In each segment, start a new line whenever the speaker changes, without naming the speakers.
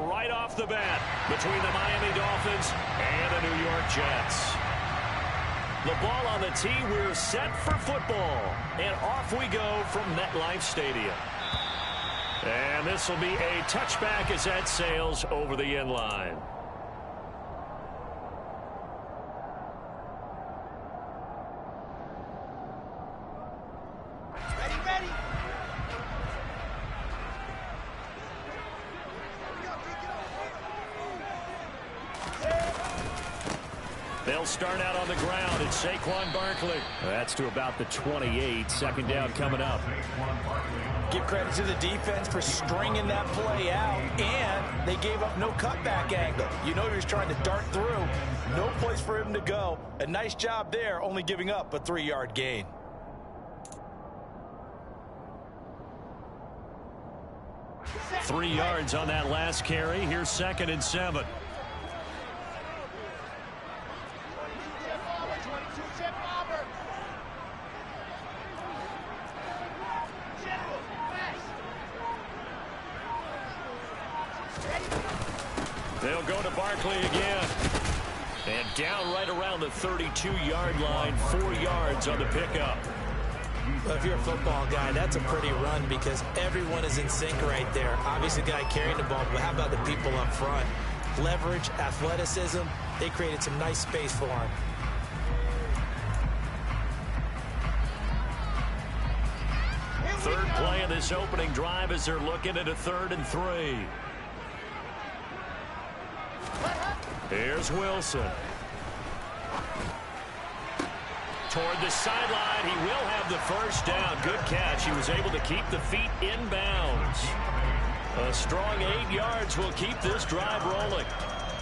right off the bat between the Miami Dolphins and the New York Jets. The ball on the tee. We're set for football. And off we go from MetLife Stadium. And this will be a touchback as that sails over the end line. They'll start out on the ground. It's Saquon Barkley. That's to about the 28. Second down coming up.
Give credit to the defense for stringing that play out, and they gave up no cutback angle. You know he was trying to dart through. No place for him to go. A nice job there, only giving up a 3-yard gain.
Three yards on that last carry. Here's 2nd and 7. They'll go to Barkley again. And down right around the 32-yard line, 4 yards on the pickup.
Well, if you're a football guy, that's a pretty run because everyone is in sync right there. Obviously, the guy carrying the ball, but how about the people up front? Leverage, athleticism, they created some nice space for him.
Third play of this opening drive as they're looking at a 3rd and 3. Here's Wilson. Toward the sideline. He will have the first down. Good catch. He was able to keep the feet in bounds. A strong 8 yards will keep this drive rolling.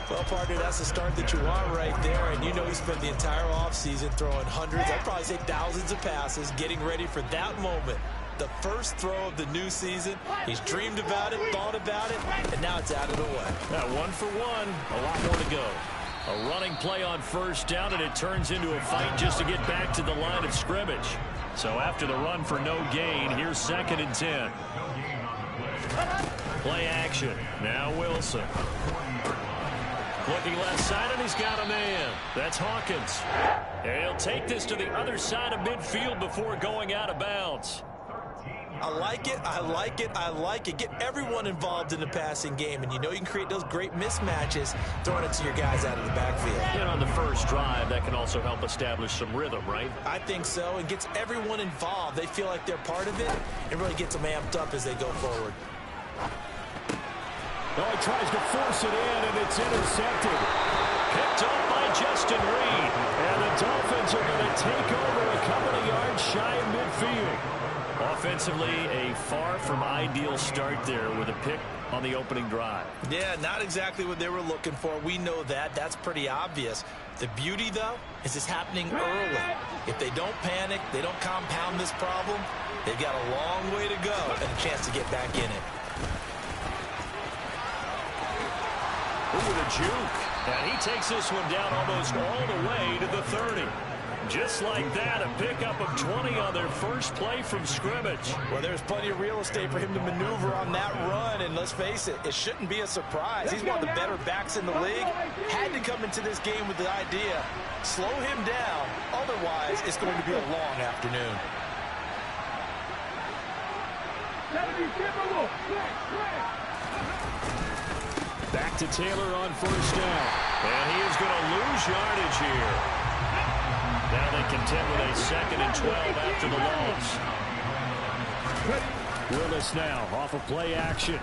Well, partner, that's the start that you want right there. And you know he spent the entire offseason throwing hundreds, I'd probably say thousands of passes, getting ready for that moment. The first throw of the new season. He's dreamed about it, thought about it, and now it's out of the way.
Now 1 for 1. A lot more to go. A running play on first down, and it turns into a fight just to get back to the line of scrimmage. So after the run for no gain, here's 2nd and 10. Play action. Now Wilson. Looking left side, and he's got a man. That's Hawkins. And he'll take this to the other side of midfield before going out of bounds.
I like it, I like it, I like it. Get everyone involved in the passing game, and you know you can create those great mismatches throwing it to your guys out of the backfield.
And on the first drive, that can also help establish some rhythm, right?
I think so. It gets everyone involved. They feel like they're part of it, and really gets them amped up as they go forward.
Oh, he tries to force it in, and it's intercepted. Picked up by Justin Reed. And the Dolphins are going to take over a couple of yards shy of midfield. Offensively, a far from ideal start there with a pick on the opening drive.
Yeah, not exactly what they were looking for. We know that. That's pretty obvious. The beauty, though, is it's happening early. If they don't panic, they don't compound this problem, they've got a long way to go and a chance to get back in it.
Ooh, with a juke. And he takes this one down almost all the way to the 30. Just like that, a pickup of 20 on their first play from scrimmage.
Well, there's plenty of real estate for him to maneuver on that run, and let's face it, it shouldn't be a surprise. He's one of the better backs in the league. Had to come into this game with the idea, slow him down, otherwise it's going to be a long afternoon.
Back to Taylor on first down. And he is going to lose yardage here. Now they contend with a 2nd and 12 after the loss. Willis now off of play action.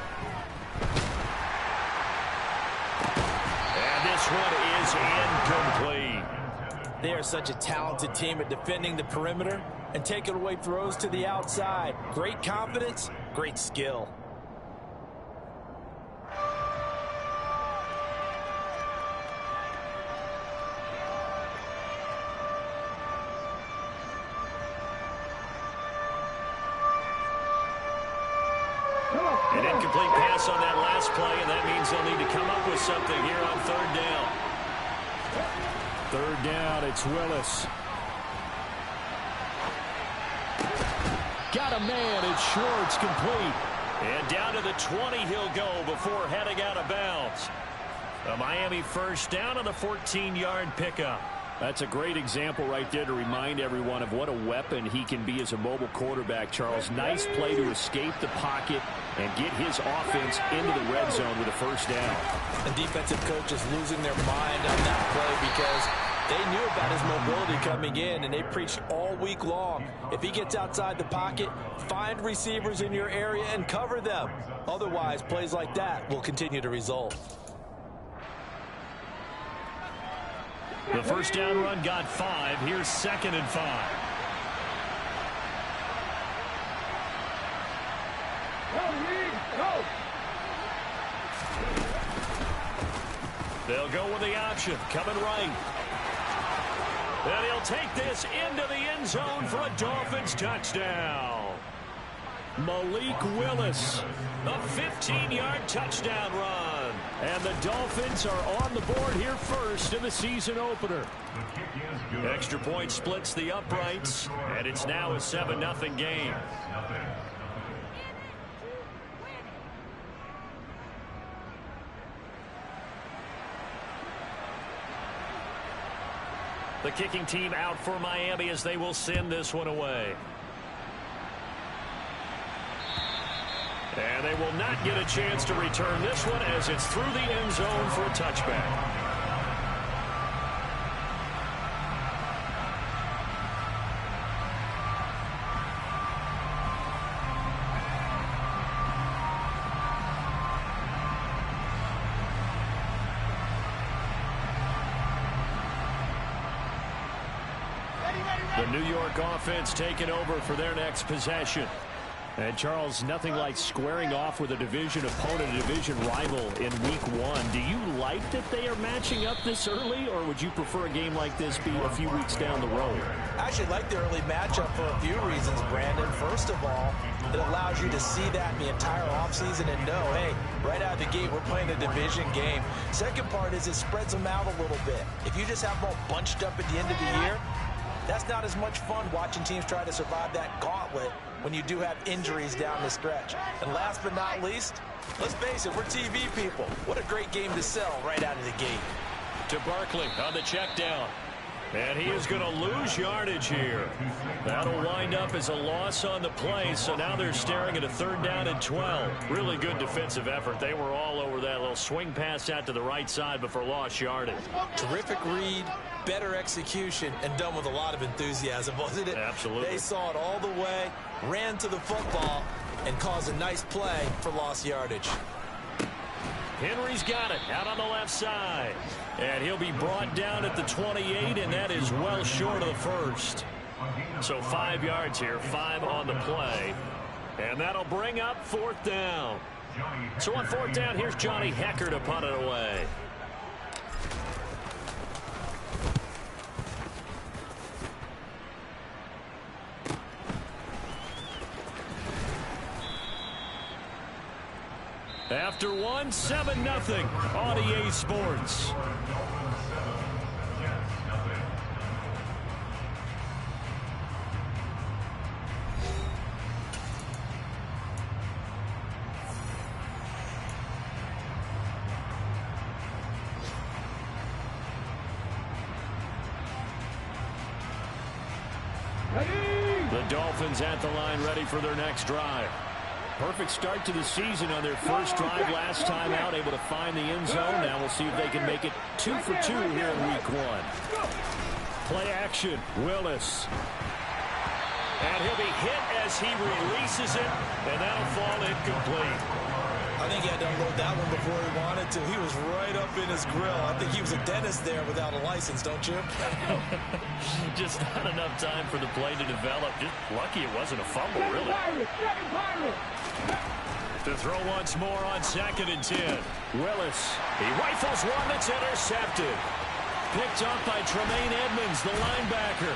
And this one is incomplete.
They are such a talented team at defending the perimeter and taking away throws to the outside. Great confidence, great skill.
An incomplete pass on that last play, and that means they'll need to come up with something here on 3rd down. 3rd down, it's Willis. Got a man, it's short, it's complete. And down to the 20 he'll go before heading out of bounds. A Miami first down on the 14-yard pickup.
That's a great example right there to remind everyone of what a weapon he can be as a mobile quarterback, Charles. Nice play to escape the pocket and get his offense into the red zone with a first down.
The defensive coach is losing their mind on that play because they knew about his mobility coming in, and they preached all week long. If he gets outside the pocket, find receivers in your area and cover them. Otherwise, plays like that will continue to result.
The first down run got 5. Here's 2nd and 5. They'll go with the option. Coming right. And he'll take this into the end zone for a Dolphins touchdown. Malik Willis, a 15-yard touchdown run. And the Dolphins are on the board here first in the season opener. Extra point splits the uprights, and it's now a 7-0 game. The kicking team out for Miami as they will send this one away. And they will not get a chance to return this one as it's through the end zone for a touchback. The New York offense taking over for their next possession. And, Charles, nothing like squaring off with a division opponent, a division rival in week 1. Do you like that they are matching up this early, or would you prefer a game like this be a few weeks down the road?
I actually like the early matchup for a few reasons, Brandon. First of all, it allows you to see that in the entire offseason and know, hey, right out of the gate, we're playing a division game. Second part is it spreads them out a little bit. If you just have them all bunched up at the end of the year, that's not as much fun watching teams try to survive that gauntlet when you do have injuries down the stretch. And last but not least, let's face it, we're TV people. What a great game to sell right out of the gate.
To Barkley on the check down. And he is going to lose yardage here. That'll wind up as a loss on the play, so now they're staring at a 3rd down and 12. Really good defensive effort. They were all over that little swing pass out to the right side before lost yardage.
Terrific read, better execution, and done with a lot of enthusiasm, wasn't it?
Absolutely.
They saw it all the way, ran to the football, and caused a nice play for lost yardage.
Henry's got it out on the left side. And he'll be brought down at the 28, and that is well short of the first. So 5 yards here, 5 on the play. And that'll bring up 4th down. So on 4th down, here's Johnny Hecker to punt it away. After 1, 7-0 on EA Sports. The Dolphins at the line ready for their next drive. Perfect start to the season on their first drive last time out, able to find the end zone. Now we'll see if they can make it 2 for 2 here in week 1. Play action, Willis. And he'll be hit as he releases it, and that'll fall incomplete.
I think he had to unload that one before he wanted to. He was right up in his grill. I think he was a dentist there without a license, don't you?
Just not enough time for the play to develop. Just lucky it wasn't a fumble, really. To throw once more on 2nd and 10. Willis. He rifles one that's intercepted. Picked up by Tremaine Edmonds, the linebacker.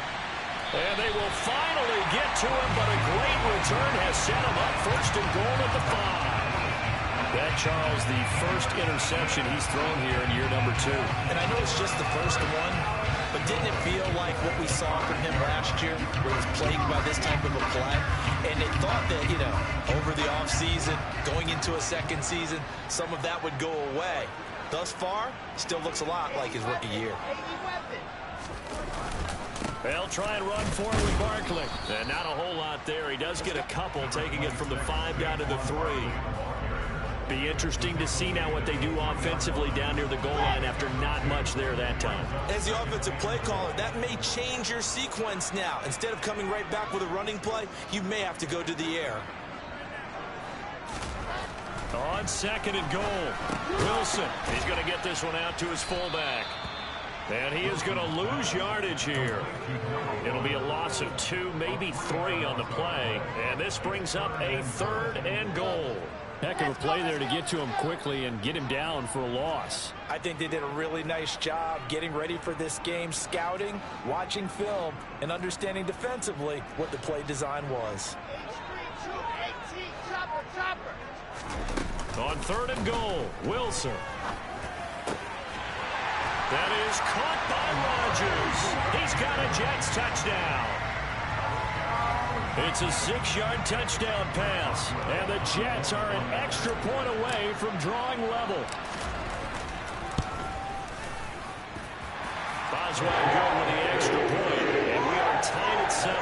And they will finally get to him, but a great return has set him up 1st and goal at the 5. That, Charles, the first interception he's thrown here in year number 2.
And I know it's just the first one, but didn't it feel like what we saw from him last year, where he was plagued by this type of a play? And they thought that, you know, over the offseason, going into a second season, some of that would go away. Thus far, still looks a lot like his rookie year.
They'll try and run forward with Barkley. And not a whole lot there. He does get a couple, taking it from the 5 down to the 3. Be interesting to see now what they do offensively down near the goal line after not much there that time.
As the offensive play caller, that may change your sequence now. Instead of coming right back with a running play, you may have to go to the air.
On 2nd and goal, Wilson. He's going to get this one out to his fullback. And he is going to lose yardage here. It'll be a loss of 2, maybe 3 on the play. And this brings up a 3rd and goal.
Heck of a play there to get to him quickly and get him down for a loss.
I think they did a really nice job getting ready for this game, scouting, watching film, and understanding defensively what the play design was.
On 3rd and goal, Wilson. That is caught by Rodgers. He's got a Jets touchdown. It's a 6-yard touchdown pass, and the Jets are an extra point away from drawing level. Boswell good with the extra point, and we are tied at 7.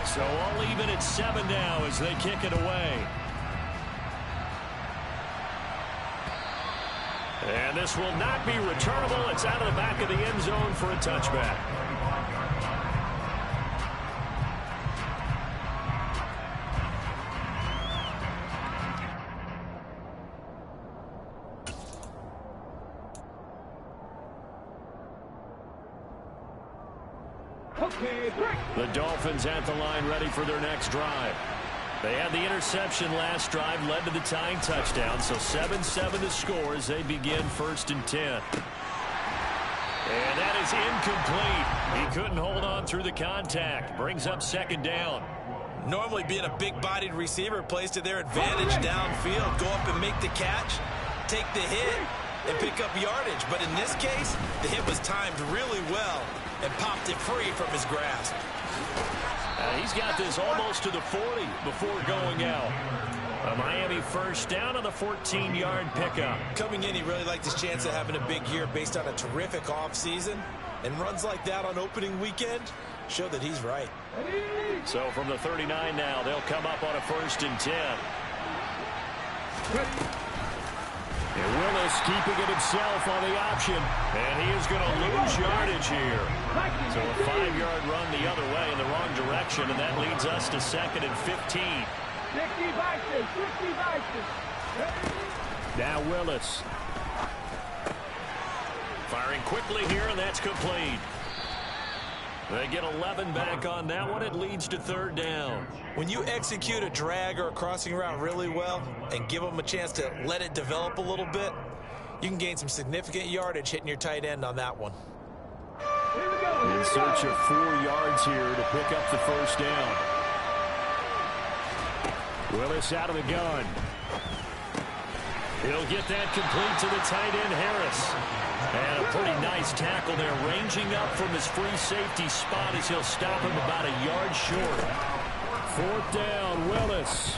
So all even at 7 now as they kick it away. And this will not be returnable. It's out of the back of the end zone for a touchback. The Dolphins at the line ready for their next drive. They had the interception last drive, led to the tying touchdown, so 7-7 to score as they begin 1st and 10. And that is incomplete. He couldn't hold on through the contact. Brings up 2nd down.
Normally being a big-bodied receiver plays to their advantage downfield. Go up and make the catch, take the hit, and pick up yardage. But in this case, the hit was timed really well and popped it free from his grasp.
He's got this almost to the 40 before going out. A Miami 1st down on the 14-yard pickup.
Coming in, he really liked his chance of having a big year based on a terrific offseason. And runs like that on opening weekend show that he's right.
So from the 39 now, they'll come up on a 1st and 10. And Willis keeping it himself on the option. And he is going to lose yardage here. So a 5-yard run the other way in the wrong direction, and that leads us to 2nd and 15.
Now Willis.
Firing quickly here, and that's complete. They get 11 back on that one. It leads to 3rd down.
When you execute a drag or a crossing route really well and give them a chance to let it develop a little bit, you can gain some significant yardage hitting your tight end on that one.
In search of 4 yards here to pick up the 1st down. Willis out of the gun.
He'll get that complete to the tight end, Harris. And a pretty nice tackle there, ranging up from his free safety spot as he'll stop him about a yard short.
4th down, Willis.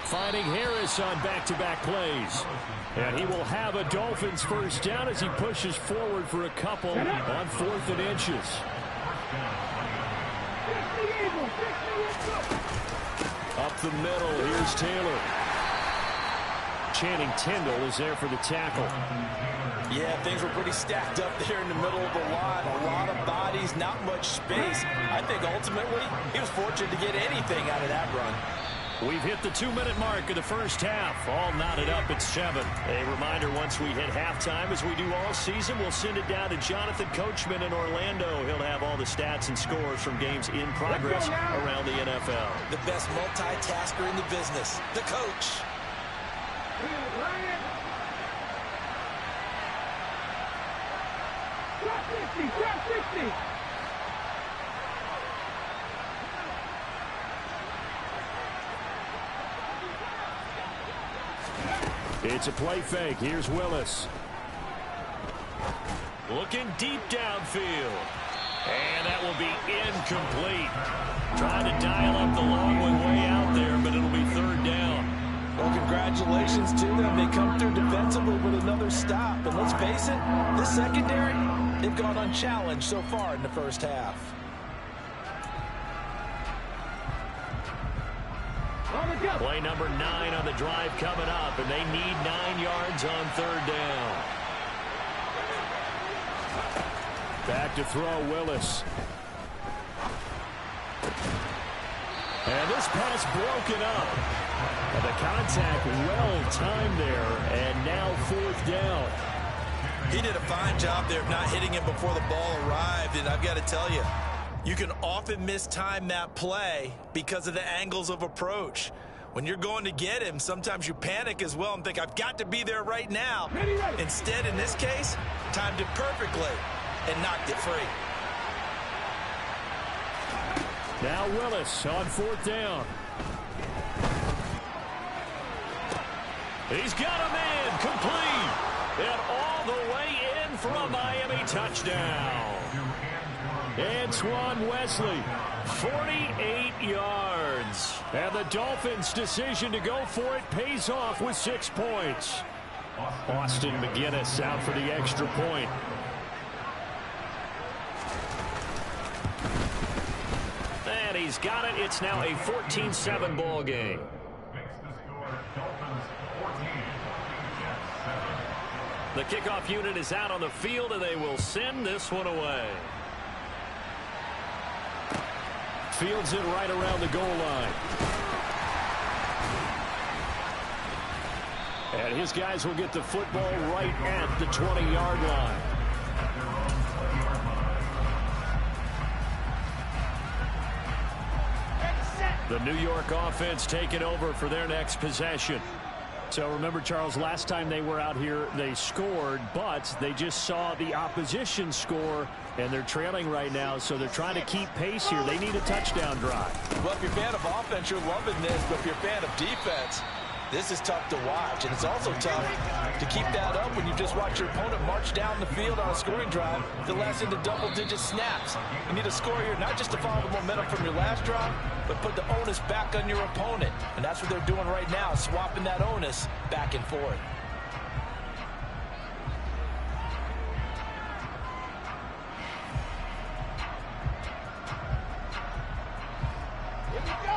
Finding Harris on back-to-back plays. And he will have a Dolphins 1st down as he pushes forward for a couple on 4th and inches. Up the middle, here's Taylor. Channing Tindall is there for the tackle.
Yeah, things were pretty stacked up there in the middle of the line. A lot of bodies, not much space. I think ultimately he was fortunate to get anything out of that run.
We've hit the 2-minute mark of the 1st half. All knotted up at 7. A reminder, once we hit halftime, as we do all season, we'll send it down to Jonathan Coachman in Orlando. He'll have all the stats and scores from games in progress around the NFL.
The best multitasker in the business, the coach.
It's a play fake. Here's Willis.
Looking deep downfield. And that will be incomplete. Trying to dial up the long one way out there, but it'll be third down.
Well, congratulations to them. They come through defensively with another stop. And let's face it, this secondary, they've gone unchallenged so far in the first half.
Play number 9 on the drive coming up, and they need 9 yards on third down.
Back to throw, Willis. And this pass broken up. And the contact well timed there, and now fourth down.
He did a fine job there of not hitting him before the ball arrived, and I've got to tell you, you can often mistime that play because of the angles of approach. When you're going to get him, sometimes you panic as well and think, I've got to be there right now. Instead, in this case, timed it perfectly and knocked it free.
Now Willis on fourth down.
He's got a man complete. And all the way in for a Miami touchdown.
Antoine Wesley, 48 yards. And the Dolphins' decision to go for it pays off with 6 points. Austin McGinnis out for the extra point.
And he's got it. It's now a 14-7 ball game. The kickoff unit is out on the field, and they will send this one away.
Fields it right around the goal line. And his guys will get the football right at the 20-yard line. The New York offense taking over for their next possession. So remember, Charles, last time they were out here, they scored, but they just saw the opposition score, and they're trailing right now, so they're trying to keep pace here. They need a touchdown drive.
Well, if you're a fan of offense, you're loving this, but if you're a fan of defense, this is tough to watch, and it's also tough to keep that up when you just watch your opponent march down the field on a scoring drive that lasts into double-digit snaps. You need a score here, not just to follow the momentum from your last drive, but put the onus back on your opponent. And that's what they're doing right now, swapping that onus back and forth.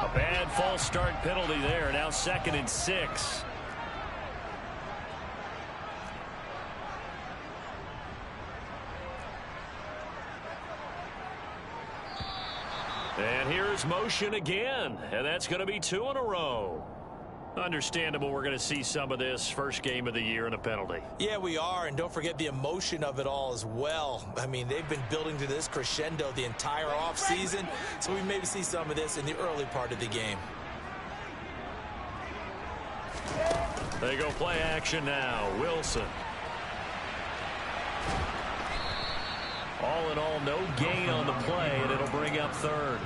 A bad false start penalty there. Now 2nd and 6. And here's motion again. And that's going to be 2 in a row. Understandable we're going to see some of this first game of the year in a penalty.
Yeah, we are, and don't forget the emotion of it all as well. I mean, they've been building to this crescendo the entire offseason, so we maybe see some of this in the early part of the game.
They go play action now. Wilson. All in all, no gain on the play, and it'll bring up 3rd.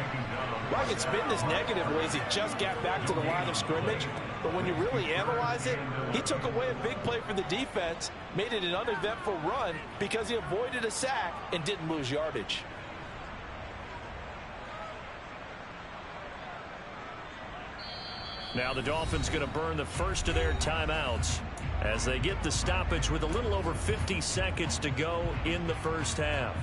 Well, I can spin this negatively as he just got back to the line of scrimmage, but when you really analyze it, he took away a big play for the defense, made it an uneventful run because he avoided a sack and didn't lose yardage.
Now the Dolphins going to burn the first of their timeouts as they get the stoppage with a little over 50 seconds to go in the first half.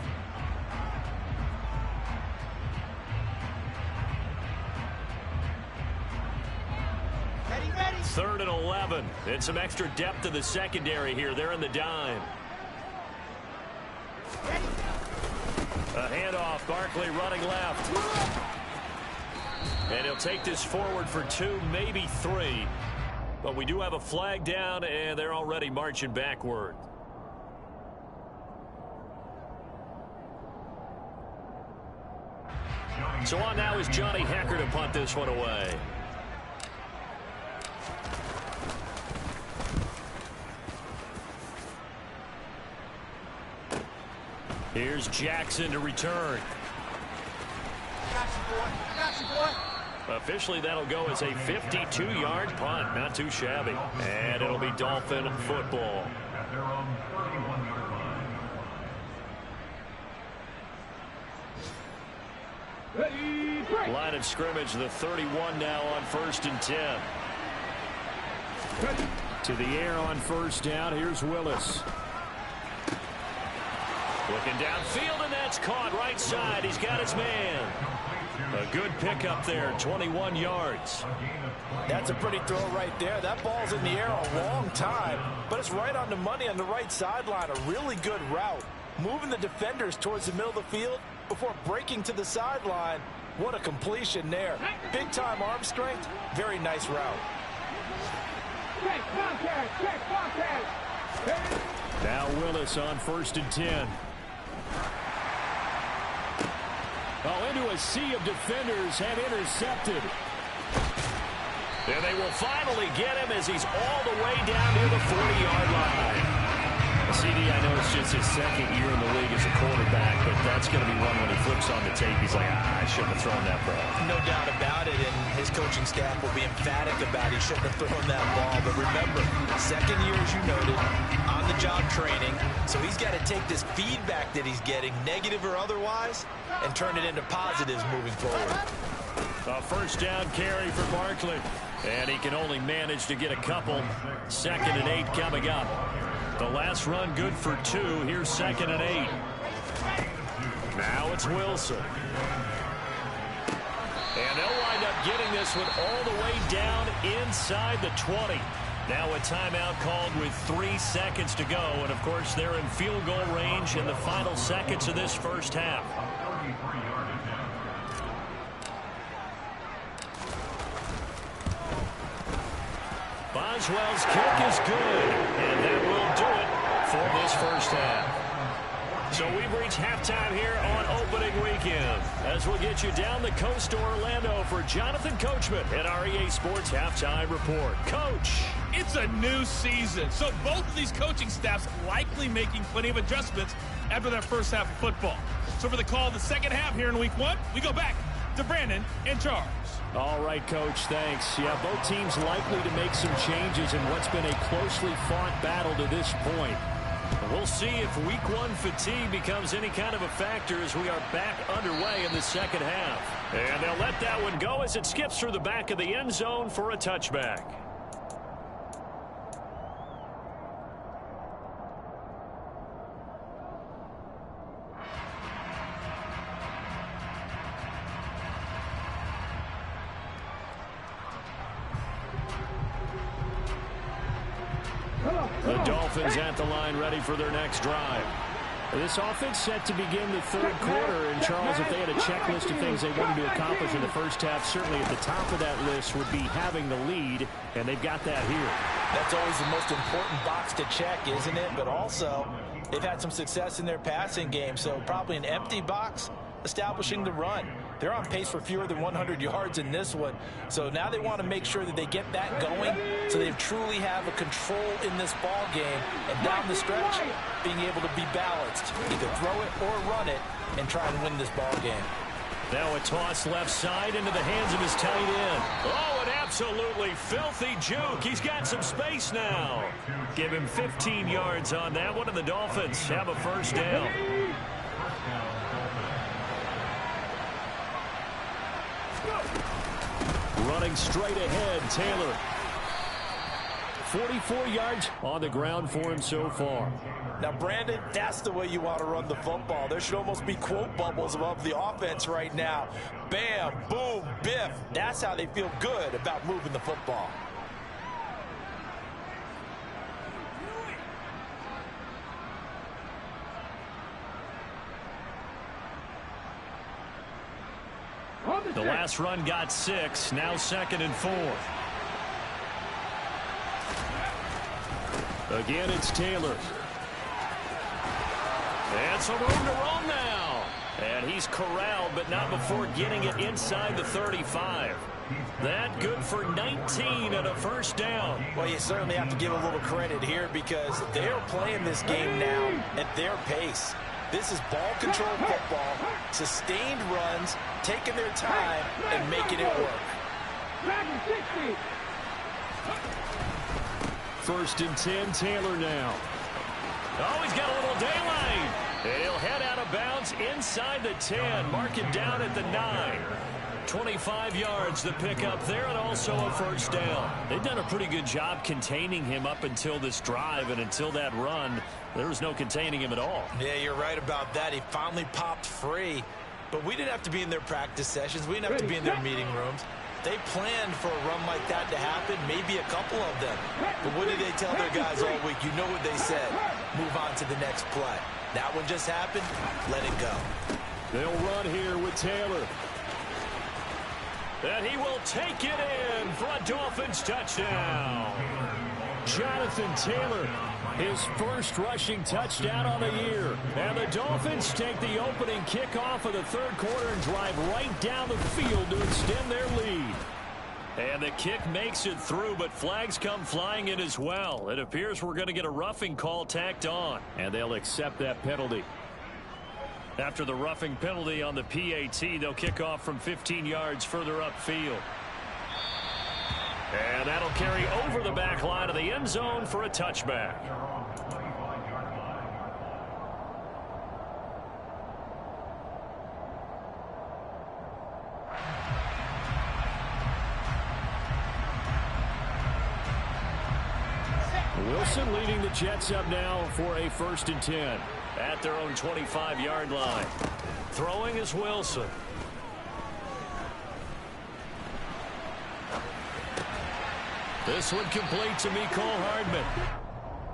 Ready. 3rd and 11. And some extra depth to the secondary here. They're in the dime. A handoff. Barkley running left. And he'll take this forward for 2, maybe 3. But we do have a flag down, and they're already marching backward. So on now is Johnny Hecker to punt this one away. Here's Jackson to return. A officially that'll go as a 52-yard punt. Not too shabby. And it'll be Dolphin football. Line of scrimmage, the 31 now on 1st and 10.
To the air on 1st down. Here's Willis.
Looking downfield, and that's caught right side. He's got his man. A good pickup there, 21 yards.
That's a pretty throw right there. That ball's in the air a long time, but it's right on the money on the right sideline. A really good route. Moving the defenders towards the middle of the field before breaking to the sideline. What a completion there. Big-time arm strength. Very nice route.
Now Willis on 1st and 10. Oh, into a sea of defenders, and intercepted.
And they will finally get him as he's all the way down near the 40-yard line. CD, I know it's just his second year in the league as a quarterback, but that's going to be one when he flips on the tape. He's like, I shouldn't have thrown that ball.
No doubt about it, and his coaching staff will be emphatic about he shouldn't have thrown that ball. But remember, second year, as you noted, on-the-job training, so he's got to take this feedback that he's getting, negative or otherwise, and turn it into positives moving forward.
A 1st down carry for Barkley, and he can only manage to get a couple. 2nd and 8 coming up. The last run good for 2. Here's 2nd and 8. Now it's Wilson. And they'll wind up getting this one all the way down inside the 20. Now a timeout called with 3 seconds to go. And, of course, they're in field goal range in the final seconds of this first half. Boswell's kick is good, and that will do it for this first half. So we've reached halftime here on opening weekend, as we'll get you down the coast to Orlando for Jonathan Coachman at our EA Sports Halftime Report. Coach.
It's a new season, so both of these coaching staffs likely making plenty of adjustments after their first half of football. So for the call of the second half here in week 1, we go back to Brandon and Charles.
All right, Coach, thanks. Yeah, both teams likely to make some changes in what's been a closely fought battle to this point.
We'll see if week 1 fatigue becomes any kind of a factor as we are back underway in the second half. And they'll let that one go as it skips through the back of the end zone for a touchback. The Dolphins at the line ready for their next drive. This offense set to begin the 3rd quarter. And, Charles, if they had a checklist of things they wanted to accomplish in the first half, certainly at the top of that list would be having the lead, and they've got that here.
That's always the most important box to check, isn't it? But also, they've had some success in their passing game, so probably an empty box establishing the run. They're on pace for fewer than 100 yards in this one. So now they want to make sure that they get that going so they truly have a control in this ball game. And down the stretch, being able to be balanced. Either throw it or run it and try and win this ball game.
Now a toss left side into the hands of his tight end. Oh, an absolutely filthy juke. He's got some space now. Give him 15 yards on that one, and the Dolphins have a 1st down. Running straight ahead, Taylor. 44 yards on the ground for him so far.
Now, Brandon, that's the way you want to run the football. There should almost be quote bubbles above the offense right now. Bam, boom, biff. That's how they feel good about moving the football.
The last run got 6. Now 2nd and 4.
Again, it's Taylor.
And some room to roam now. And he's corralled, but not before getting it inside the 35. That good for 19 and a 1st down.
Well, you certainly have to give a little credit here because they're playing this game now at their pace. This is ball control football, sustained runs, taking their time, and making it work.
First and 10, Taylor now.
Oh, he's got a little daylight. And he'll head out of bounds inside the 10. Mark it down at the 9. 25 yards the pickup there, and also a first down.
They've done a pretty good job containing him up until this drive, and until that run, there was no containing him at all.
Yeah, you're right about that. He finally popped free. But we didn't have to be in their practice sessions. We didn't have to be in their meeting rooms. They planned for a run like that to happen, maybe a couple of them. But what did they tell their guys all week? You know what they said. Move on to the next play. That one just happened. Let it go.
They'll run here with Taylor.
And he will take it in for a Dolphins touchdown.
Jonathan Taylor, his first rushing touchdown on the year. And the Dolphins take the opening kickoff of the third quarter and drive right down the field to extend their lead. And the kick makes it through, but flags come flying in as well. It appears we're going to get a roughing call tacked on. And they'll accept that penalty.
After the roughing penalty on the PAT, they'll kick off from 15 yards further upfield. And that'll carry over the back line of the end zone for a touchback.
Wilson leading the Jets up now for a first and 10.
At their own 25-yard line. Throwing is Wilson. This one complete to Mecole Hardman.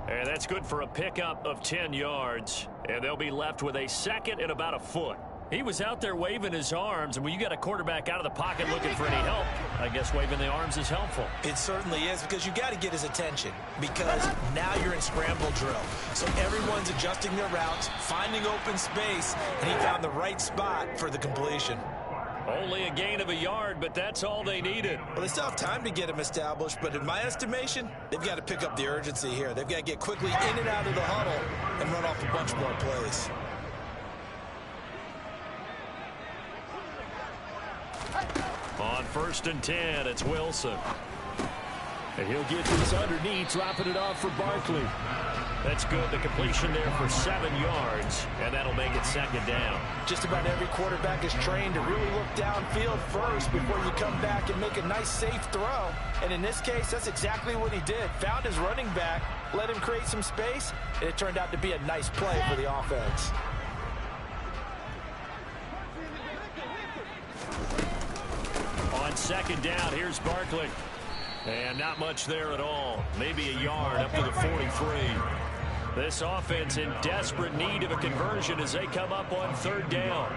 And that's good for a pickup of 10 yards. And they'll be left with a second and about a foot. He was out there waving his arms, and when you got a quarterback out of the pocket looking for any help, I guess waving the arms is helpful.
It certainly is, because you got to get his attention, because now you're in scramble drill. So everyone's adjusting their routes, finding open space, and he found the right spot for the completion.
Only a gain of a yard, but that's all they needed.
Well, they still have time to get him established, but in my estimation, they've got to pick up the urgency here. They've got to get quickly in and out of the huddle and run off a bunch more plays.
On first and 10, it's Wilson.
And he'll get this underneath, dropping it off for Barkley.
That's good. The completion there for 7 yards, and that'll make it second down.
Just about every quarterback is trained to really look downfield first before you come back and make a nice, safe throw. And in this case, that's exactly what he did. Found his running back, let him create some space, and it turned out to be a nice play for the offense.
On second down, here's Barkley. And not much there at all. Maybe a yard up to the 43. This offense in desperate need of a conversion as they come up on third down.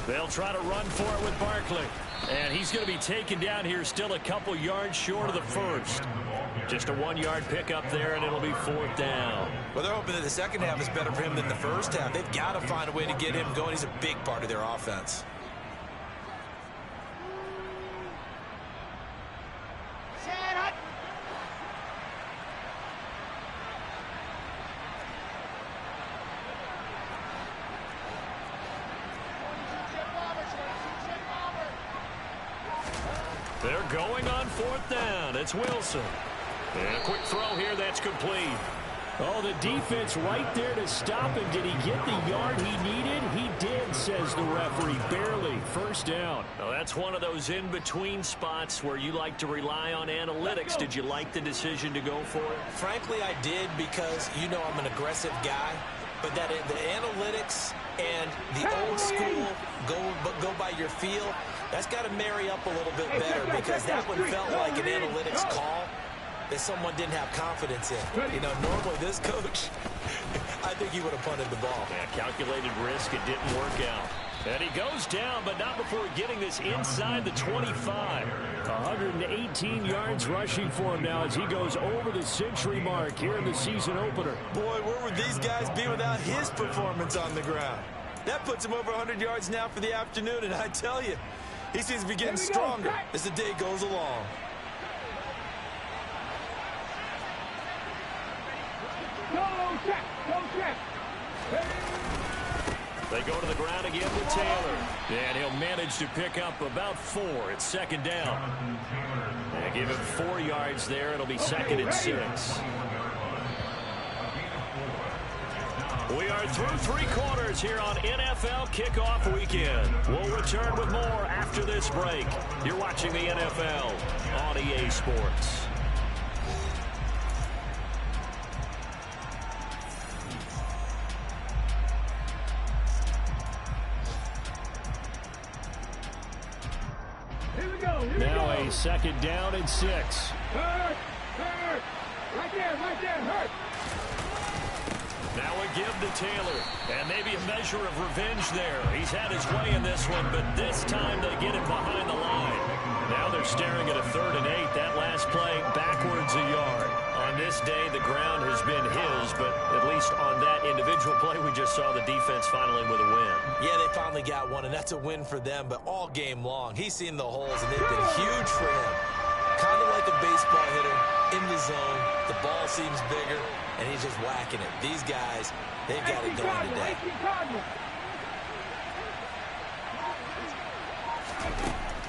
They'll try to run for it with Barkley. And he's going to be taken down here still a couple yards short of the first. Just a 1-yard pickup there, and it'll be fourth down.
Well, they're hoping that the second half is better for him than the first half. They've got to find a way to get him going. He's a big part of their offense.
They're going on fourth down. It's Wilson. And a quick throw here that's complete.
Oh, the defense right there to stop him. Did he get the yard he needed? He did, says the referee. Barely. First down.
Well, that's one of those in-between spots where you like to rely on analytics. Did you like the decision to go for it?
Frankly, I did, because you know I'm an aggressive guy. But that the analytics and the old school go by your feel, that's got to marry up a little bit better, because that one felt like an analytics call that someone didn't have confidence in. You know, normally this coach, I think he would have punted the ball.
Yeah, calculated risk. It didn't work out. And he goes down, but not before getting this inside the 25.
118 yards rushing for him now as he goes over the century mark here in the season opener.
Boy, where would these guys be without his performance on the ground? That puts him over 100 yards now for the afternoon, and I tell you, he seems to be getting stronger as the day goes along.
They go to the ground again with Taylor. And he'll manage to pick up about 4. It's second down. They give him 4 yards there. It'll be second and 6. We are through 3 quarters here on NFL Kickoff Weekend. We'll return with more after this break. You're watching the NFL on EA Sports.
Now a second down and 6.
Hurt! Right there, hurt!
Now a give to Taylor, and maybe a measure of revenge there. He's had his way in this one, but this time they get it behind the line. Now they're staring at a 3rd and 8. That last play, backwards a yard. On this day, the ground has been his, but at least on that individual play, we just saw the defense finally with a win.
Yeah, they finally got one, and that's a win for them, but all game long, he's seen the holes, and they've been huge for him. Kind of like a baseball hitter in the zone. The ball seems bigger, and he's just whacking it. These guys, they've got it going today.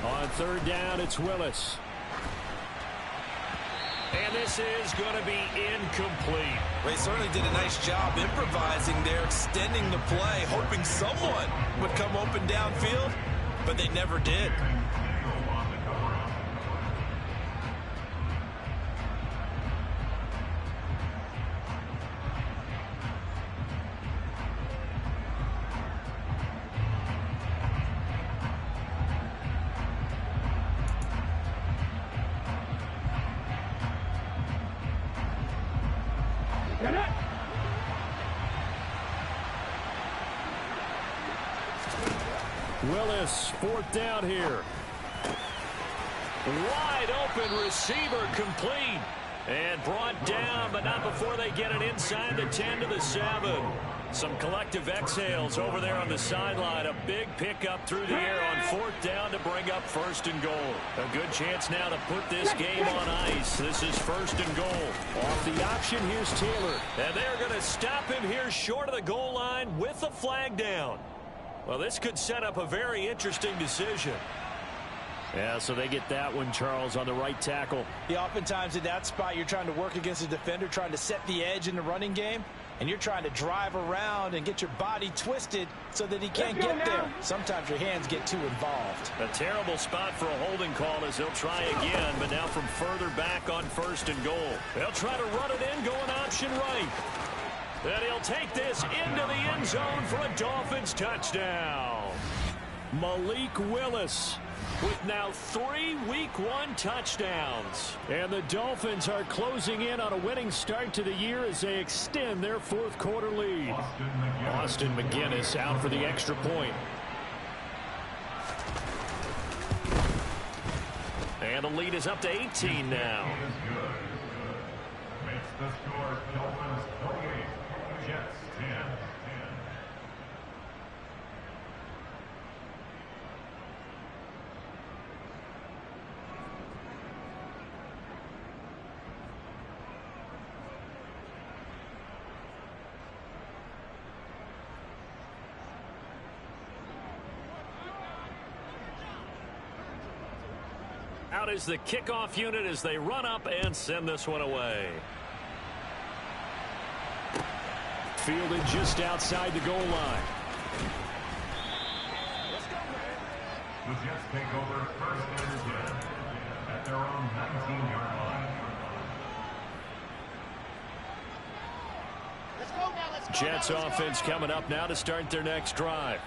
On 3rd down, it's Willis.
And this is going to be incomplete.
They certainly did a nice job improvising there, extending the play, hoping someone would come open downfield, but they never did.
Willis, 4th down here.
Wide open receiver complete. And brought down, but not before they get it inside the 10 to the 7. Some collective exhales over there on the sideline. A big pickup through the air on 4th down to bring up 1st and goal. A good chance now to put this game on ice. This is 1st and goal.
Off the option, here's Taylor.
And they're going to stop him here short of the goal line with the flag down. Well, this could set up a very interesting decision.
Yeah, so they get that one, Charles, on the right tackle.
Yeah, oftentimes in that spot, you're trying to work against a defender, trying to set the edge in the running game, and you're trying to drive around and get your body twisted so that he can't get there. Sometimes your hands get too involved.
A terrible spot for a holding call as they'll try again, but now from further back on 1st and goal. They'll try to run it in, going option right. And he'll take this into the end zone for a Dolphins touchdown.
Malik Willis with now 3 Week 1 touchdowns. And the Dolphins are closing in on a winning start to the year as they extend their 4th quarter lead. Austin McGinnis out for the extra point.
And the lead is up to 18 now.
Makes the score Dolphins 48, Jets 10.
Out is the kickoff unit as they run up and send this one away.
Fielded just outside the goal line.
The Jets take over 1st and 10 at their own 19-yard line.
Jets offense coming up now to start their next drive.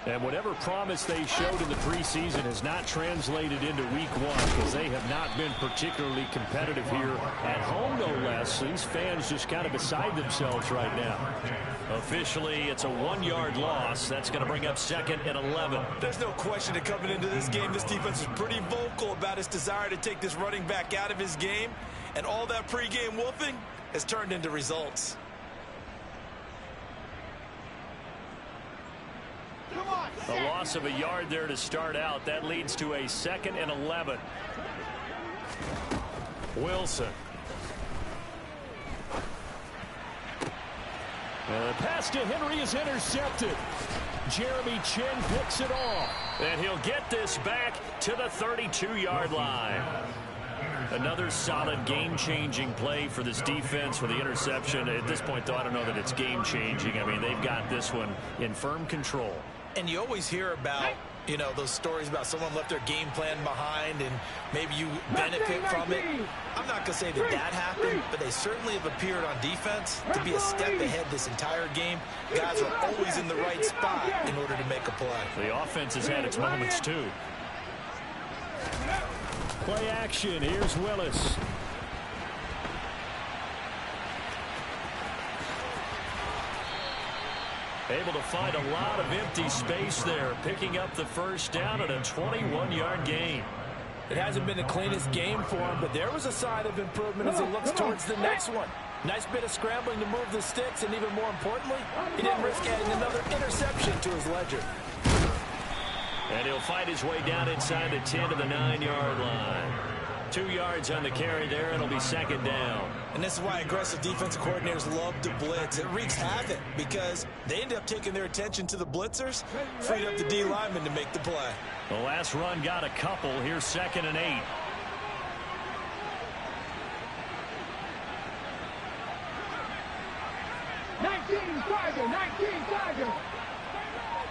And whatever promise they showed in the preseason has not translated into Week 1 because they have not been particularly competitive here at home, no less. These fans just kind of beside themselves right now.
Officially, it's a 1-yard loss. That's going to bring up 2nd and 11.
There's no question that coming into this game, this defense is pretty vocal about its desire to take this running back out of his game. And all that pregame wolfing has turned into results.
A loss of a yard there to start out. That leads to a 2nd and 11. Wilson.
And the pass to Henry is intercepted. Jeremy Chin picks it off.
And he'll get this back to the 32-yard line. Another solid game-changing play for this defense for the interception. At this point, though, I don't know that it's game-changing. I mean, they've got this one in firm control.
And you always hear about, you know, those stories about someone left their game plan behind and maybe you benefit from it. I'm not going to say that that happened, but they certainly have appeared on defense to be a step ahead this entire game. Guys are always in the right spot in order to make a play.
The offense has had its moments, too.
Play action. Here's Willis.
Able to find a lot of empty space there, picking up the first down at a 21-yard gain.
It hasn't been the cleanest game for him, but there was a sign of improvement as he looks towards the next one. Nice bit of scrambling to move the sticks, and even more importantly, he didn't risk adding another interception to his ledger.
And he'll fight his way down inside the 10 to the 9-yard line. 2 yards on the carry there, and it'll be second down.
And this is why aggressive defensive coordinators love to blitz. It wreaks havoc because they end up taking their attention to the blitzers, freed up the D lineman to make the play.
The last run got a couple. Here's 2nd and 8.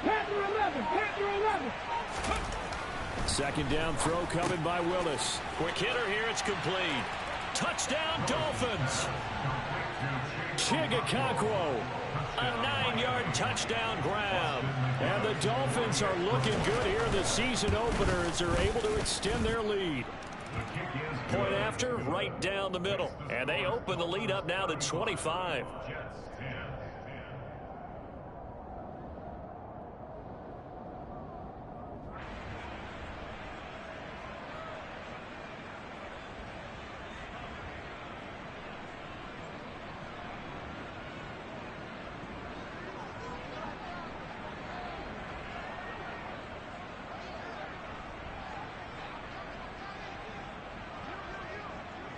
Panther 11.
Second down throw coming by Willis.
Quick hitter here. It's complete. Touchdown, Dolphins.
Chigakonkwo.
A 9-yard touchdown grab.
And the Dolphins are looking good here in the season opener as they're able to extend their lead.
Point after, right down the middle. And they open the lead up now to 25.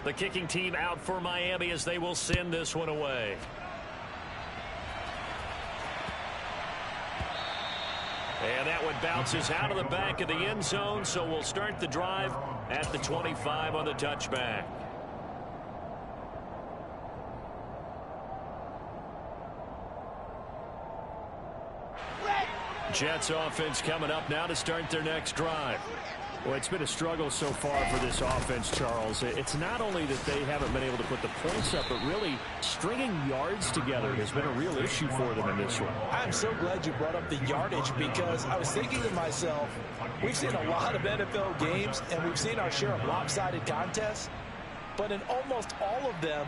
The kicking team out for Miami as they will send this one away. And that one bounces out of the back of the end zone, so we'll start the drive at the 25 on the touchback. Jets offense coming up now to start their next drive.
Well, it's been a struggle so far for this offense, Charles. It's not only that they haven't been able to put the points up, but really stringing yards together has been a real issue for them in this one.
I'm so glad you brought up the yardage because I was thinking to myself, we've seen a lot of NFL games and we've seen our share of lopsided contests, but in almost all of them,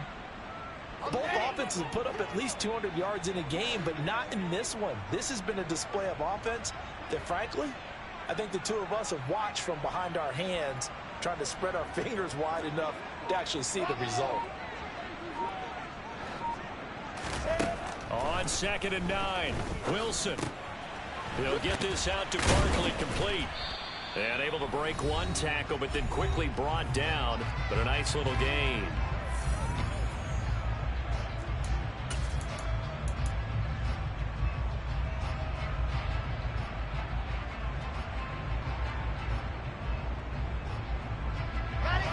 both offenses have put up at least 200 yards in a game, but not in this one. This has been a display of offense that, frankly, I think the two of us have watched from behind our hands, trying to spread our fingers wide enough to actually see the result.
On 2nd and 9, Wilson. He'll get this out to Barkley, complete. And able to break one tackle, but then quickly brought down. But a nice little gain.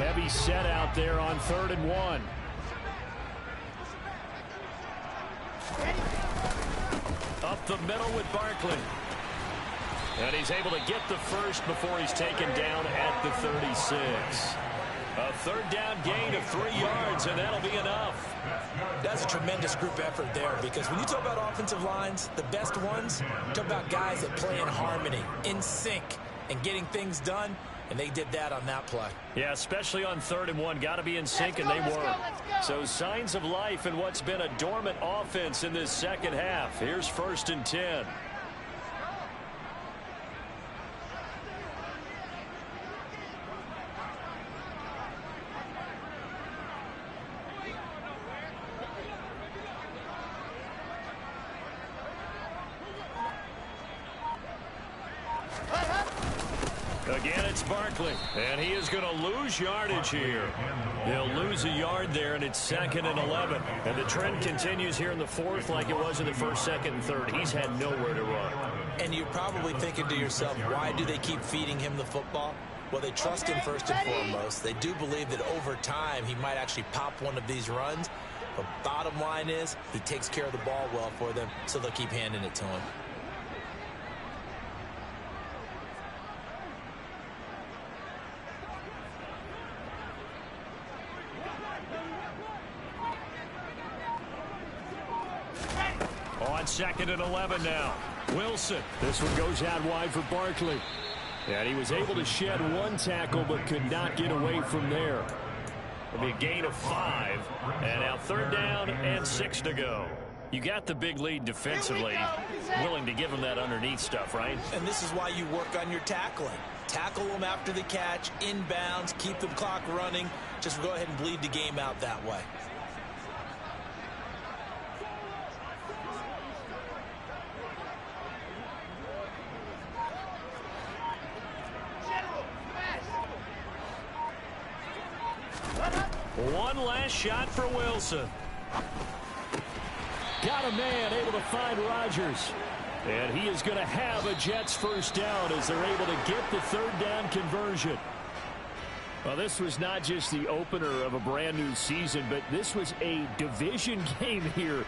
Heavy set out there on 3rd and 1.
Up the middle with Barkley. And he's able to get the first before he's taken down at the 36. A 3rd down gain of 3 yards, and that'll be enough.
That's a tremendous group effort there because when you talk about offensive lines, the best ones, talk about guys that play in harmony, in sync, and getting things done. And they did that on that play.
Yeah, especially on 3rd and 1. Got to be in sync, and they were. So signs of life in what's been a dormant offense in this second half. Here's 1st and 10. Again, it's Barkley, and he is going to lose yardage here. He'll lose a yard there, and it's 2nd and 11. And the trend continues here in the 4th like it was in the 1st, 2nd, and 3rd. He's had nowhere to run.
And you're probably thinking to yourself, why do they keep feeding him the football? Well, they trust him first and foremost. They do believe that over time he might actually pop one of these runs. But bottom line is he takes care of the ball well for them, so they'll keep handing it to him.
On 2nd and 11 now. Wilson.
This one goes out wide for Barkley. And he was able to shed one tackle but could not get away from there.
It'll be a gain of 5. And now 3rd down and 6 to go. You got the big lead defensively. Willing to give him that underneath stuff, right?
And this is why you work on your tackling. Tackle them after the catch, inbounds, keep the clock running. Just go ahead and bleed the game out that way.
One last shot for Wilson.
Got a man able to find Rodgers. And he is going to have a Jets first down as they're able to get the 3rd down conversion. Well, this was not just the opener of a brand new season, but this was a division game here.